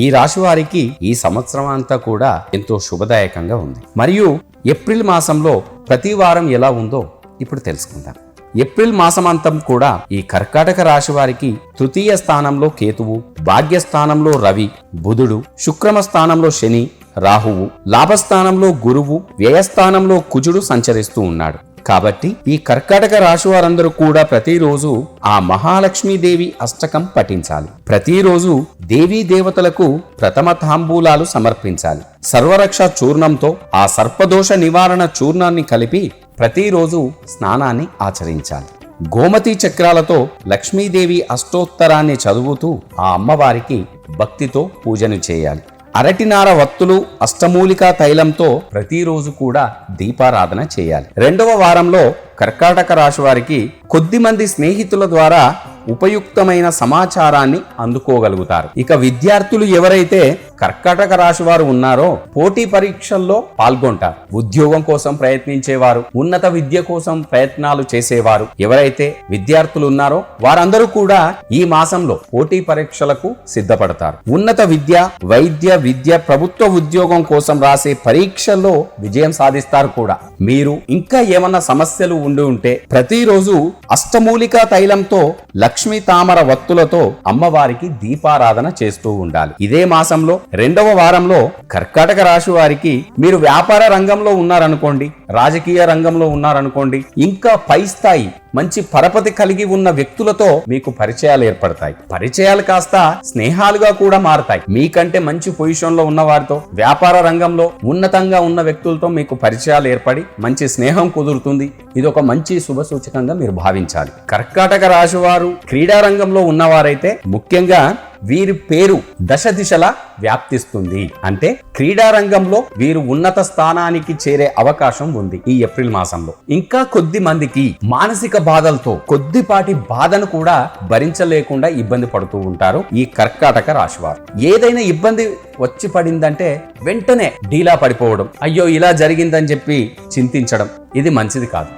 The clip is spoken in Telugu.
ఈ రాశి వారికి ఈ సంవత్సరం అంతా కూడా ఎంతో శుభదాయకంగా ఉంది. మరియు ఏప్రిల్ మాసంలో ప్రతి వారం ఎలా ఉందో ఇప్పుడు తెలుసుకుందాం. ఏప్రిల్ మాసమంతం కూడా ఈ కర్కాటక రాశి వారికి తృతీయ స్థానంలో కేతువు, భాగ్యస్థానంలో రవి, బుధుడు, శుక్రమ స్థానంలో శని, రాహువు, లాభస్థానంలో గురువు, వ్యయస్థానంలో కుజుడు సంచరిస్తూ ఉన్నాడు. కాబట్టి ఈ కర్కాటక రాశి వారందరూ కూడా ప్రతిరోజు ఆ మహాలక్ష్మీదేవి అష్టకం పఠించాలి. ప్రతిరోజు దేవీ దేవతలకు ప్రథమ తాంబూలాలు సమర్పించాలి. సర్వరక్ష చూర్ణంతో ఆ సర్పదోష నివారణ చూర్ణాన్ని కలిపి ప్రతిరోజు స్నానాన్ని ఆచరించాలి. గోమతి చక్రాలతో లక్ష్మీదేవి అష్టోత్తరాన్ని చదువుతూ ఆ అమ్మవారికి భక్తితో పూజను చేయాలి. అరటినార వత్తులు, అష్టమూలికా తైలంతో ప్రతిరోజు కూడా దీపారాధన చేయాలి. రెండవ వారంలో కర్కాటక రాశి వారికి కొద్దిమంది స్నేహితుల ద్వారా ఉపయుక్తమైన సమాచారాన్ని అందుకోగలుగుతారు. ఇక విద్యార్థులు ఎవరైతే కర్కాటక రాశి వారు ఉన్నారో పోటీ పరీక్షల్లో పాల్గొంటారు. ఉద్యోగం కోసం ప్రయత్నించేవారు, ఉన్నత విద్య కోసం ప్రయత్నాలు చేసేవారు ఎవరైతే విద్యార్థులు ఉన్నారో వారందరూ కూడా ఈ మాసంలో పోటీ పరీక్షలకు సిద్ధపడతారు. ఉన్నత విద్య, వైద్య విద్య, ప్రభుత్వ ఉద్యోగం కోసం రాసే పరీక్షల్లో విజయం సాధిస్తారు కూడా. మీరు ఇంకా ఏమన్నా సమస్యలు ఉండి ఉంటే ప్రతిరోజు అష్టమూలికా తైలంతో లక్ష్మీ తామర వత్తులతో అమ్మవారికి దీపారాధన చేస్తూ ఉండాలి. ఇదే మాసంలో రెండవ వారంలో కర్కాటక రాశి వారికి మీరు వ్యాపార రంగంలో ఉన్నారనుకోండి, రాజకీయ రంగంలో ఉన్నారనుకోండి, ఇంకా పై స్థాయి మంచి పరపతి కలిగి ఉన్న వ్యక్తులతో మీకు పరిచయాలు ఏర్పడతాయి. పరిచయాలు కాస్త స్నేహాలుగా కూడా మారతాయి. మీకంటే మంచి పొజిషన్ లో ఉన్న వారితో, వ్యాపార రంగంలో ఉన్నతంగా ఉన్న వ్యక్తులతో మీకు పరిచయాలు ఏర్పడి మంచి స్నేహం కుదురుతుంది. ఇది ఒక మంచి శుభ సూచకంగా మీరు భావించాలి. కర్కాటక రాశి వారు క్రీడా రంగంలో ఉన్నవారైతే ముఖ్యంగా వీరి పేరు దశ దిశలా వ్యాప్తిస్తుంది. అంటే క్రీడా రంగంలో వీరు ఉన్నత స్థానానికి చేరే అవకాశం ఉంది ఈ ఏప్రిల్ మాసంలో. ఇంకా కొద్ది మందికి మానసిక బాధలతో కొద్దిపాటి బాధను కూడా భరించలేకుండా ఇబ్బంది పడుతూ ఉంటారు ఈ కర్కాటక రాశి వారు. ఏదైనా ఇబ్బంది వచ్చి పడిందంటే వెంటనే డీలా పడిపోవడం, అయ్యో ఇలా జరిగిందని చెప్పి చింతించడం, ఇది మంచిది కాదు.